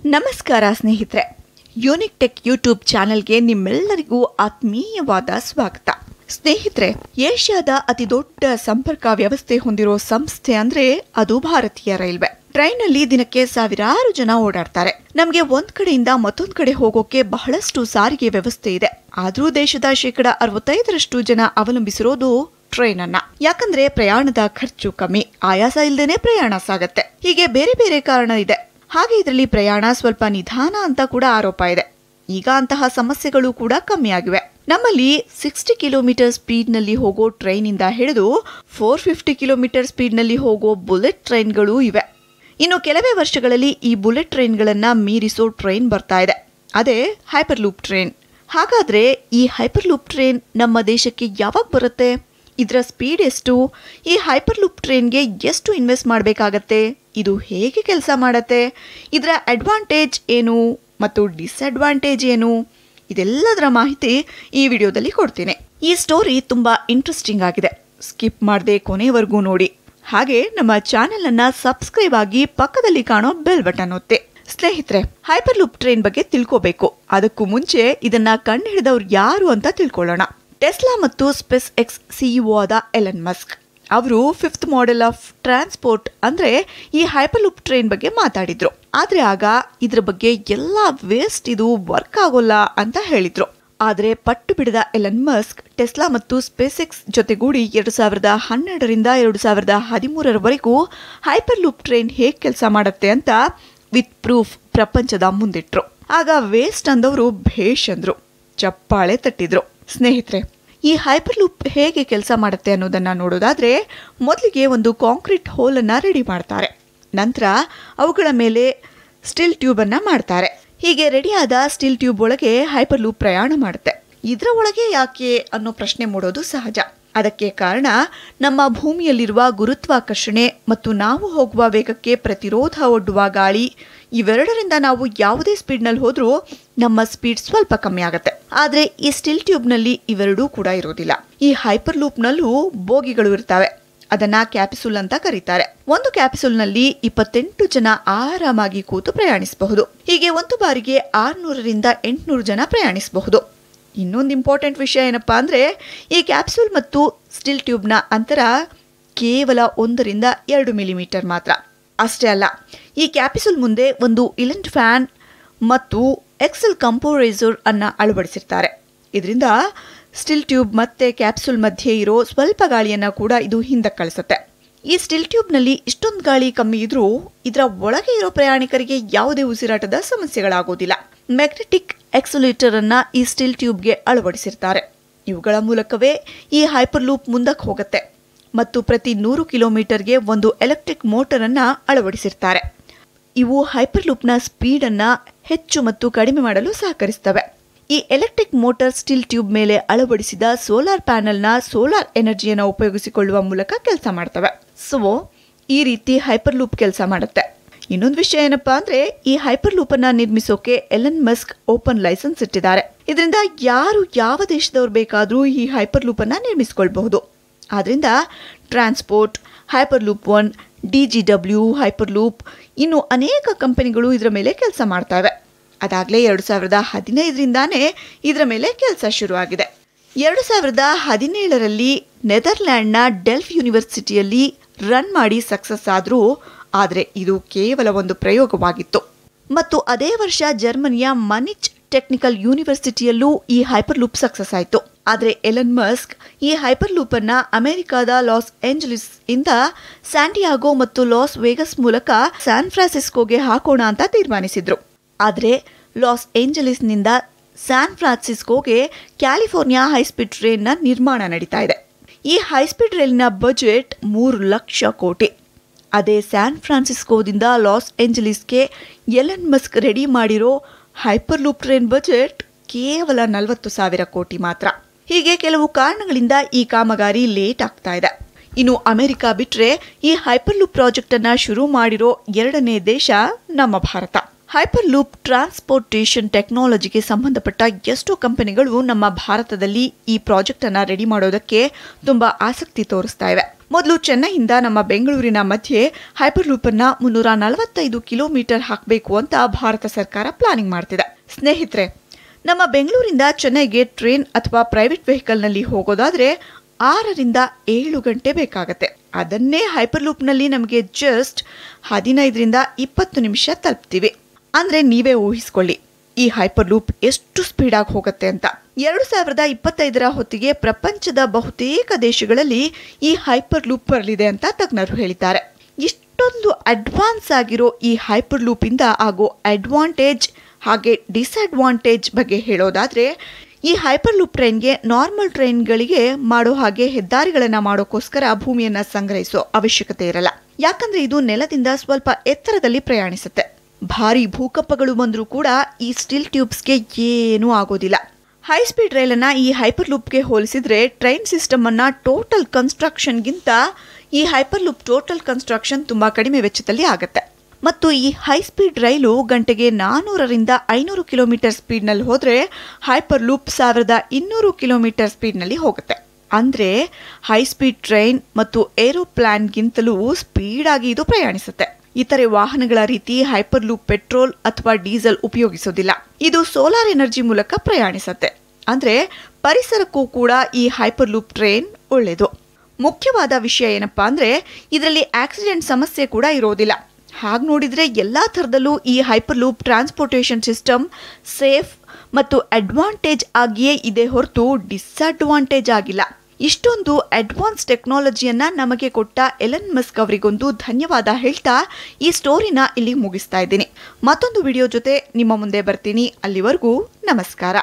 ನಮಸ್ಕಾರ ಸ್ನೇಹಿತರೆ, unique tech YouTube ಚಾನೆಲ್ಗೆ ನಿಮ್ಮೆಲ್ಲರಿಗೂ ಆತ್ಮೀಯವಾದ ಸ್ವಾಗತ. ಸ್ನೇಹಿತರೆ, ಏಷ್ಯಾದ ಅತಿ ದೊಡ್ಡ ಸಂಪರ್ಕ ವ್ಯವಸ್ಥೆ ಹೊಂದಿರೋ ಸಂಸ್ಥೆ ಅಂದ್ರೆ ಅದು ಭಾರತೀಯ ರೈಲ್ವೆ. ಟ್ರೈನ್ ನಲ್ಲಿ ದಿನಕ್ಕೆ ಸಾವಿರಾರು ಜನ ಓಡಾಡ್ತಾರೆ. ನಮ್ಗೆ ಒಂದ್ ಕಡೆಯಿಂದ ಮತ್ತೊಂದ್ ಕಡೆ ಹೋಗೋಕೆ ಬಹಳಷ್ಟು ಸಾರಿಗೆ ವ್ಯವಸ್ಥೆ ಇದೆ. ಆದ್ರೂ ದೇಶದ 65% ಜನ ಅವಲಂಬಿಸಿರೋದು ಟ್ರೈನ್ ಅನ್ನ. ಯಾಕಂದ್ರೆ ಪ್ರಯಾಣದ ಖರ್ಚು ಕಮ್ಮಿ, ಆಯಾಸ ಇಲ್ದೇನೆ ಪ್ರಯಾಣ ಸಾಗತ್ತೆ. ಹೀಗೆ ಬೇರೆ ಬೇರೆ ಕಾರಣ ಇದೆ. ಹಾಗೆ ಇದರಲ್ಲಿ ಪ್ರಯಾಣ ಸ್ವಲ್ಪ ನಿಧಾನ ಅಂತ ಕೂಡ ಆರೋಪ ಇದೆ. ಈಗ ಅಂತಹ ಸಮಸ್ಯೆಗಳು ಕೂಡ ಕಮ್ಮಿ ಆಗಿವೆ. ನಮ್ಮಲ್ಲಿ 60 ಕಿಲೋಮೀಟರ್ ಸ್ಪೀಡ್ ನಲ್ಲಿ ಹೋಗೋ ಟ್ರೈನ್ ಇಂದ ಹಿಡಿದು 450 ಕಿಲೋಮೀಟರ್ ಸ್ಪೀಡ್ ನಲ್ಲಿ ಹೋಗೋ ಬುಲೆಟ್ ಟ್ರೈನ್ಗಳು ಇವೆ. ಇನ್ನು ಕೆಲವೇ ವರ್ಷಗಳಲ್ಲಿ ಈ ಬುಲೆಟ್ ಟ್ರೈನ್ಗಳನ್ನ ಮೀರಿಸೋ ಟ್ರೈನ್ ಬರ್ತಾ ಇದೆ. ಅದೇ ಹೈಪರ್ ಲೂಪ್ ಟ್ರೈನ್. ಹಾಗಾದ್ರೆ ಈ ಹೈಪರ್ ಲೂಪ್ ಟ್ರೈನ್ ನಮ್ಮ ದೇಶಕ್ಕೆ ಯಾವಾಗ ಬರುತ್ತೆ? ಇದರ ಸ್ಪೀಡ್ ಎಷ್ಟು? ಈ ಹೈಪರ್ ಲೂಪ್ ಟ್ರೈನ್ಗೆ ಎಷ್ಟು ಇನ್ವೆಸ್ಟ್ ಮಾಡಬೇಕಾಗತ್ತೆ? ಇದು ಹೇಗೆ ಕೆಲಸ ಮಾಡತ್ತೆ? ಇದರ ಅಡ್ವಾಂಟೇಜ್ ಏನು ಮತ್ತು ಡಿಸ್ಅಡ್ವಾಂಟೇಜ್ ಏನು? ಇದೆಲ್ಲದರ ಮಾಹಿತಿ ಈ ವಿಡಿಯೋದಲ್ಲಿ ಕೊಡ್ತೀನಿ. ಈ ಸ್ಟೋರಿ ತುಂಬಾ ಇಂಟ್ರೆಸ್ಟಿಂಗ್ ಆಗಿದೆ. ಸ್ಕಿಪ್ ಮಾಡದೆ ಕೊನೆವರೆಗೂ ನೋಡಿ. ಹಾಗೆ ನಮ್ಮ ಚಾನೆಲ್ ಅನ್ನ ಸಬ್ಸ್ಕ್ರೈಬ್ ಆಗಿ ಪಕ್ಕದಲ್ಲಿ ಕಾಣೋ ಬೆಲ್ ಬಟನ್ ಒತ್ತಿ. ಸ್ನೇಹಿತರೆ, ಹೈಪರ್ ಲೂಪ್ ಟ್ರೈನ್ ಬಗ್ಗೆ ತಿಳ್ಕೋಬೇಕು. ಅದಕ್ಕೂ ಮುಂಚೆ ಇದನ್ನ ಕಂಡುಹಿಡಿದವ್ರು ಯಾರು ಅಂತ ತಿಳ್ಕೊಳ್ಳೋಣ. ಟೆಸ್ಲಾ ಮತ್ತು ಸ್ಪೇಸ್ ಎಕ್ಸ್ ಸಿಇಒ ಆದ ಎಲನ್ ಮಸ್ಕ್ ಅವರು 5th ಮಾಡೆಲ್ ಆಫ್ ಟ್ರಾನ್ಸ್ಪೋರ್ಟ್ ಅಂದ್ರೆ ಈ ಹೈಪರ್ ಲೂಪ್ ಟ್ರೈನ್ ಬಗ್ಗೆ ಮಾತಾಡಿದ್ರು. ಆದ್ರೆ ಆಗ ಇದ್ರ ಬಗ್ಗೆ ಎಲ್ಲಾ ವೇಸ್ಟ್, ಇದು ವರ್ಕ್ ಆಗೋಲ್ಲ ಅಂತ ಹೇಳಿದ್ರು. ಆದ್ರೆ ಪಟ್ಟು ಬಿಡದ ಎಲನ್ ಮಸ್ಕ್ ಟೆಸ್ಲಾ ಮತ್ತು ಸ್ಪೇಸ್ ಎಕ್ಸ್ ಜೊತೆಗೂಡಿ 2012ರಿಂದ 2013ರವರೆಗೂ ಹೈಪರ್ ಲೂಪ್ ಟ್ರೈನ್ ಹೇಗೆ ಕೆಲಸ ಮಾಡುತ್ತೆ ಅಂತ ವಿತ್ ಪ್ರೂಫ್ ಪ್ರಪಂಚದ ಮುಂದಿಟ್ರು. ಆಗ ವೇಸ್ಟ್ ಅಂದವರು ಭೇಷ್ ಅಂದ್ರು, ಚಪ್ಪಾಳೆ ತಟ್ಟಿದ್ರು. ಸ್ನೇಹಿತರೆ, ಈ ಹೈಪರ್ ಲೂಪ್ ಹೇಗೆ ಕೆಲಸ ಮಾಡುತ್ತೆ ಅನ್ನೋದನ್ನ ನೋಡೋದಾದ್ರೆ ಮೊದಲಿಗೆ ಒಂದು ಕಾಂಕ್ರೀಟ್ ಹೋಲ್ ಅನ್ನ ರೆಡಿ ಮಾಡ್ತಾರೆ. ನಂತರ ಅವುಗಳ ಮೇಲೆ ಸ್ಟೀಲ್ ಟ್ಯೂಬ್ ಅನ್ನ ಮಾಡ್ತಾರೆ. ಹೀಗೆ ರೆಡಿಯಾದ ಸ್ಟೀಲ್ ಟ್ಯೂಬ್ ಒಳಗೆ ಹೈಪರ್ ಲೂಪ್ ಪ್ರಯಾಣ ಮಾಡುತ್ತೆ. ಇದರ ಒಳಗೆ ಯಾಕೆ ಅನ್ನೋ ಪ್ರಶ್ನೆ ಮೂಡೋದು ಸಹಜ. ಅದಕ್ಕೆ ಕಾರಣ ನಮ್ಮ ಭೂಮಿಯಲ್ಲಿರುವ ಗುರುತ್ವಾಕರ್ಷಣೆ ಮತ್ತು ನಾವು ಹೋಗುವ ವೇಗಕ್ಕೆ ಪ್ರತಿರೋಧ ಒಡ್ಡುವ ಗಾಳಿ. ಇವೆರಡರಿಂದ ನಾವು ಯಾವುದೇ ಸ್ಪೀಡ್ ನಲ್ಲಿ ಹೋದ್ರೂ ನಮ್ಮ ಸ್ಪೀಡ್ ಸ್ವಲ್ಪ ಕಮ್ಮಿ ಆಗುತ್ತೆ. ಆದ್ರೆ ಈ ಸ್ಟೀಲ್ ಟ್ಯೂಬ್ ನಲ್ಲಿ ಇವೆರಡೂ ಕೂಡ ಇರೋದಿಲ್ಲ. ಈ ಹೈಪರ್ ಲೂಪ್ ನಲ್ಲೂ ಬೋಗಿಗಳು ಇರ್ತವೆ. ಅದನ್ನ ಕ್ಯಾಪ್ಸುಲ್ ಅಂತ ಕರೀತಾರೆ. ಒಂದು ಕ್ಯಾಪ್ಸುಲ್ ನಲ್ಲಿ 28 ಜನ ಆರಾಮಾಗಿ ಕೂತು ಪ್ರಯಾಣಿಸಬಹುದು. ಹೀಗೆ ಒಂದು ಬಾರಿಗೆ 600ರಿಂದ 800 ಜನ ಪ್ರಯಾಣಿಸಬಹುದು. ಇನ್ನೊಂದು ಇಂಪಾರ್ಟೆಂಟ್ ವಿಷಯ ಏನಪ್ಪಾ ಅಂದ್ರೆ ಈ ಕ್ಯಾಪ್ಸುಲ್ ಮತ್ತು ಸ್ಟೀಲ್ ಟ್ಯೂಬ್ ನ ಅಂತರ ಕೇವಲ 1ರಿಂದ 2 ಮಿಲಿಮೀಟರ್ ಮಾತ್ರ. ಅಷ್ಟೇ ಅಲ್ಲ, ಈ ಕ್ಯಾಪ್ಸುಲ್ ಮುಂದೆ ಒಂದು ಇಲೆಂಟ್ ಫ್ಯಾನ್ ಮತ್ತು ಎಕ್ಸೆಲ್ ಕಂಪೋರೈಸರ್ ಅನ್ನ ಅಳವಡಿಸಿರ್ತಾರೆ. ಇದರಿಂದ ಸ್ಟೀಲ್ ಟ್ಯೂಬ್ ಮತ್ತೆ ಕ್ಯಾಪ್ಸುಲ್ ಮಧ್ಯೆ ಇರೋ ಸ್ವಲ್ಪ ಗಾಳಿಯನ್ನ ಕೂಡ ಇದು ಹಿಂದಕ್ಕೆ ಕಳಿಸುತ್ತೆ. ಈ ಸ್ಟೀಲ್ ಟ್ಯೂಬ್ ನಲ್ಲಿ ಇಷ್ಟೊಂದು ಗಾಳಿ ಕಮ್ಮಿ ಇದ್ರೂ ಇದರ ಒಳಗೆ ಇರೋ ಪ್ರಯಾಣಿಕರಿಗೆ ಯಾವುದೇ ಉಸಿರಾಟದ ಸಮಸ್ಯೆಗಳಾಗೋದಿಲ್ಲ. ಮ್ಯಾಗ್ನೆಟಿಕ್ ಎಕ್ಸಲೇಟರ್ ಅನ್ನ ಈ ಸ್ಟೀಲ್ ಟ್ಯೂಬ್ಗೆ ಅಳವಡಿಸಿರ್ತಾರೆ. ಇವುಗಳ ಮೂಲಕವೇ ಈ ಹೈಪರ್ ಲೂಪ್ ಮುಂದಕ್ಕೆ ಹೋಗುತ್ತೆ ಮತ್ತು ಪ್ರತಿ 100 ಕಿಲೋಮೀಟರ್ಗೆ ಒಂದು ಎಲೆಕ್ಟ್ರಿಕ್ ಮೋಟರ್ ಅನ್ನ ಅಳವಡಿಸಿರ್ತಾರೆ. ಇವು ಹೈಪರ್ ಲೂಪ್ ನ ಸ್ಪೀಡ್ ಅನ್ನ ಹೆಚ್ಚು ಮತ್ತು ಕಡಿಮೆ ಮಾಡಲು ಸಹಕರಿಸುತ್ತವೆ. ಈ ಎಲೆಕ್ಟ್ರಿಕ್ ಮೋಟಾರ್ ಸ್ಟೀಲ್ ಟ್ಯೂಬ್ ಮೇಲೆ ಅಳವಡಿಸಿದ ಸೋಲಾರ್ ಪ್ಯಾನೆಲ್ ನ ಸೋಲಾರ್ ಎನರ್ಜಿಯನ್ನು ಉಪಯೋಗಿಸಿಕೊಳ್ಳುವ ಮೂಲಕ ಕೆಲಸ ಮಾಡ್ತವೆ. ಸೊ ಈ ರೀತಿ ಹೈಪರ್ ಲೂಪ್ ಕೆಲಸ ಮಾಡುತ್ತೆ. ಇನ್ನೊಂದು ವಿಷಯ ಏನಪ್ಪಾ ಅಂದ್ರೆ ಈ ಹೈಪರ್ ಲೂಪ್ ಅನ್ನ ನಿರ್ಮಿಸೋಕೆ ಎಲನ್ ಮಸ್ಕ್ ಓಪನ್ ಲೈಸೆನ್ಸ್ ಇಟ್ಟಿದ್ದಾರೆ. ಇದರಿಂದ ಯಾರು ಯಾವ ದೇಶದವ್ರು ಬೇಕಾದ್ರೂ ಈ ಹೈಪರ್ ಲೂಪ್ ಅನ್ನ ನಿರ್ಮಿಸಿಕೊಳ್ಳಬಹುದು. ಆದ್ರಿಂದ transport, hyperloop 1, DGW, hyperloop, ಇನ್ನು ಅನೇಕ ಕಂಪನಿಗಳು ಇದರ ಮೇಲೆ ಕೆಲಸ ಮಾಡ್ತವೆ. ಅದಾಗಲೇ 2015ರಿಂದಾನೇ ಇದರ ಮೇಲೆ ಕೆಲಸ ಶುರುವಾಗಿದೆ. 2017ರಲ್ಲಿ ನೆದರ್ಲ್ಯಾಂಡ್ನ ಡೆಲ್ಫ್ ಯೂನಿವರ್ಸಿಟಿಯಲ್ಲಿ ರನ್ ಮಾಡಿ ಸಕ್ಸಸ್ ಆದ್ರೂ, ಆದರೆ ಇದು ಕೇವಲ ಒಂದು ಪ್ರಯೋಗವಾಗಿತ್ತು. ಮತ್ತು ಅದೇ ವರ್ಷ ಜರ್ಮನಿಯ ಮನಿಚ್ ಟೆಕ್ನಿಕಲ್ ಯೂನಿವರ್ಸಿಟಿಯಲ್ಲೂ ಈ ಹೈಪರ್ ಲೂಪ್ ಸಕ್ಸಸ್ ಆಯಿತು. ಆದರೆ ಎಲನ್ ಮಸ್ಕ್ ಈ ಹೈಪರ್ ಲೂಪ್ ಅನ್ನ ಅಮೆರಿಕಾದ ಲಾಸ್ ಏಂಜಲೀಸ್ ಇಂದ ಸ್ಯಾಂಟಿಯಾಗೋ ಮತ್ತು ಲಾಸ್ ವೇಗಸ್ ಮೂಲಕ ಸ್ಯಾನ್ ಫ್ರಾನ್ಸಿಸ್ಕೋಗೆ ಹಾಕೋಣ ಅಂತ ತೀರ್ಮಾನಿಸಿದ್ರು. ಆದರೆ ಲಾಸ್ ಏಂಜಲೀಸ್ ನಿಂದ ಸ್ಯಾನ್ ಫ್ರಾನ್ಸಿಸ್ಕೋಗೆ ಕ್ಯಾಲಿಫೋರ್ನಿಯಾ ಹೈಸ್ಪೀಡ್ ಟ್ರೈನ್ ನ ನಿರ್ಮಾಣ ನಡೀತಾ ಇದೆ. ಈ ಹೈಸ್ಪೀಡ್ ರೈಲಿನ ಬಜೆಟ್ 3 ಲಕ್ಷ ಕೋಟಿ. ಅದೇ ಸ್ಯಾನ್ ಫ್ರಾನ್ಸಿಸ್ಕೋದಿಂದ ಲಾಸ್ ಏಂಜಲೀಸ್ಗೆ ಎಲನ್ ಮಸ್ಕ್ ರೆಡಿ ಮಾಡಿರೋ ಹೈಪರ್ ಲೂಪ್ ಟ್ರೈನ್ ಬಜೆಟ್ ಕೇವಲ 40,000 ಕೋಟಿ ಮಾತ್ರ. ಹೀಗೆ ಕೆಲವು ಕಾರಣಗಳಿಂದ ಈ ಕಾಮಗಾರಿ ಲೇಟ್ ಆಗ್ತಾ ಇದೆ. ಇನ್ನು ಅಮೆರಿಕ ಬಿಟ್ರೆ ಈ ಹೈಪರ್ ಲೂಪ್ ಪ್ರಾಜೆಕ್ಟ್ ಅನ್ನ ಶುರು ಮಾಡಿರೋ 2ನೇ ದೇಶ ನಮ್ಮ ಭಾರತ. ಹೈಪರ್ ಲೂಪ್ ಟ್ರಾನ್ಸ್ಪೋರ್ಟೇಷನ್ ಟೆಕ್ನಾಲಜಿಗೆ ಸಂಬಂಧಪಟ್ಟ ಎಷ್ಟೋ ಕಂಪನಿಗಳು ನಮ್ಮ ಭಾರತದಲ್ಲಿ ಈ ಪ್ರಾಜೆಕ್ಟ್ ಅನ್ನ ರೆಡಿ ಮಾಡೋದಕ್ಕೆ ತುಂಬಾ ಆಸಕ್ತಿ ತೋರಿಸ್ತಾ ಇವೆ. ಮೊದಲು ಚೆನ್ನೈಯಿಂದ ನಮ್ಮ ಬೆಂಗಳೂರಿನ ಮಧ್ಯೆ ಹೈಪರ್ ಲೂಪ್ ಅನ್ನ 345 ಕಿಲೋಮೀಟರ್ ಹಾಕಬೇಕು ಅಂತ ಭಾರತ ಸರ್ಕಾರ ಪ್ಲಾನಿಂಗ್ ಮಾಡ್ತಿದೆ. ಸ್ನೇಹಿತರೆ, ನಮ್ಮ ಬೆಂಗಳೂರಿಂದ ಚೆನ್ನೈಗೆ ಟ್ರೈನ್ ಅಥವಾ ಪ್ರೈವೇಟ್ ವೆಹಿಕಲ್ ನಲ್ಲಿ ಹೋಗೋದಾದ್ರೆ 6 ರಿಂದ 7 ಗಂಟೆ ಬೇಕಾಗತ್ತೆ. ಅದನ್ನೇ ಹೈಪರ್ ಲೂಪ್ ನಲ್ಲಿ ನಮಗೆ ಜಸ್ಟ್ 15 ರಿಂದ 20 ನಿಮಿಷ ತಲುಪ್ತೀವಿ. ಅಂದ್ರೆ ನೀವೇ ಊಹಿಸ್ಕೊಳ್ಳಿ ಈ ಹೈಪರ್ ಲೂಪ್ ಎಷ್ಟು ಸ್ಪೀಡ್ ಆಗಿ ಹೋಗುತ್ತೆ ಅಂತ. 2025 ಹೊತ್ತಿಗೆ ಪ್ರಪಂಚದ ಬಹುತೇಕ ದೇಶಗಳಲ್ಲಿ ಈ ಹೈಪರ್ ಲೂಪ್ ಬರಲಿದೆ ಅಂತ ತಜ್ಞರು ಹೇಳಿದ್ದಾರೆ. ಇಷ್ಟೊಂದು ಅಡ್ವಾನ್ಸ್ ಆಗಿರೋ ಈ ಹೈಪರ್ ಲೂಪ್ ಇಂದ ಆಗೋ ಅಡ್ವಾಂಟೇಜ್ ಹಾಗೆ ಡಿಸ್ಅಡ್ವಾಂಟೇಜ್ ಬಗ್ಗೆ ಹೇಳೋದಾದ್ರೆ, ಈ ಹೈಪರ್ ಲೂಪ್ ಟ್ರೈನ್ಗೆ ನಾರ್ಮಲ್ ಟ್ರೈನ್ಗಳಿಗೆ ಮಾಡೋ ಹಾಗೆ ಹೆದ್ದಾರಿಗಳನ್ನ ಮಾಡೋಕ್ಕೋಸ್ಕರ ಭೂಮಿಯನ್ನ ಸಂಗ್ರಹಿಸೋ ಅವಶ್ಯಕತೆ ಇರಲ್ಲ. ಯಾಕಂದ್ರೆ ಇದು ನೆಲದಿಂದ ಸ್ವಲ್ಪ ಎತ್ತರದಲ್ಲಿ ಪ್ರಯಾಣಿಸುತ್ತೆ. ಭಾರಿ ಭೂಕಂಪಗಳು ಬಂದರೂ ಕೂಡ ಈ ಸ್ಟೀಲ್ ಟ್ಯೂಬ್ಸ್ಗೆ ಏನೂ ಆಗೋದಿಲ್ಲ. ಹೈ ಸ್ಪೀಡ್ ರೈಲನ್ನ ಈ ಹೈಪರ್ ಲೂಪ್ಗೆ ಹೋಲಿಸಿದ್ರೆ ಟ್ರೈನ್ ಸಿಸ್ಟಮ್ ಅನ್ನ ಟೋಟಲ್ ಕನ್ಸ್ಟ್ರಕ್ಷನ್ಗಿಂತ ಈ ಹೈಪರ್ ಲೂಪ್ ಟೋಟಲ್ ಕನ್ಸ್ಟ್ರಕ್ಷನ್ ತುಂಬಾ ಕಡಿಮೆ ವೆಚ್ಚದಲ್ಲಿ ಆಗುತ್ತೆ. ಮತ್ತು ಈ ಹೈ ಸ್ಪೀಡ್ ರೈಲು ಗಂಟೆಗೆ 400 ರಿಂದ 500 ಕಿಲೋಮೀಟರ್ ಸ್ಪೀಡ್ ನಲ್ಲಿ ಹೋದ್ರೆ ಹೈಪರ್ ಲೂಪ್ 1200 ಕಿಲೋಮೀಟರ್ ಸ್ಪೀಡ್ ನಲ್ಲಿ ಹೋಗುತ್ತೆ. ಅಂದ್ರೆ ಹೈ ಸ್ಪೀಡ್ ಟ್ರೈನ್ ಮತ್ತು ಏರೋಪ್ಲಾನ್ಗಿಂತಲೂ ಸ್ಪೀಡ್ ಆಗಿ ಇದು ಪ್ರಯಾಣಿಸುತ್ತೆ. ಇತರೆ ವಾಹನಗಳ ರೀತಿ ಹೈಪರ್ ಲೂಪ್ ಪೆಟ್ರೋಲ್ ಅಥವಾ ಡೀಸೆಲ್ ಉಪಯೋಗಿಸೋದಿಲ್ಲ. ಇದು ಸೋಲಾರ್ ಎನರ್ಜಿ ಮೂಲಕ ಪ್ರಯಾಣಿಸುತ್ತೆ. ಅಂದ್ರೆ ಪರಿಸರಕ್ಕೂ ಕೂಡ ಈ ಹೈಪರ್ ಲೂಪ್ ಟ್ರೈನ್ ಒಳ್ಳೆಯದು. ಮುಖ್ಯವಾದ ವಿಷಯ ಏನಪ್ಪಾ ಅಂದ್ರೆ ಇದರಲ್ಲಿ ಆಕ್ಸಿಡೆಂಟ್ ಸಮಸ್ಯೆ ಕೂಡ ಇರೋದಿಲ್ಲ. ಹಾಗೆ ನೋಡಿದ್ರೆ ಎಲ್ಲಾ ಥರದಲ್ಲೂ ಈ hyperloop transportation system safe ಮತ್ತು ಅಡ್ವಾಂಟೇಜ್ ಆಗಿಯೇ ಇದೆ ಹೊರತು ಡಿಸ್ಅಡ್ವಾಂಟೇಜ್ ಆಗಿಲ್ಲ. ಇಷ್ಟೊಂದು ಅಡ್ವಾನ್ಸ್ ಟೆಕ್ನಾಲಜಿಯನ್ನ ನಮಗೆ ಕೊಟ್ಟ ಎಲನ್ ಮಸ್ಕ್ ಅವರಿಗೊಂದು ಧನ್ಯವಾದ ಹೇಳ್ತಾ ಈ ಸ್ಟೋರಿನ ಇಲ್ಲಿ ಮುಗಿಸ್ತಾ ಇದ್ದೀನಿ. ಮತ್ತೊಂದು ವಿಡಿಯೋ ಜೊತೆ ನಿಮ್ಮ ಮುಂದೆ ಬರ್ತೀನಿ. ಅಲ್ಲಿವರೆಗೂ ನಮಸ್ಕಾರ.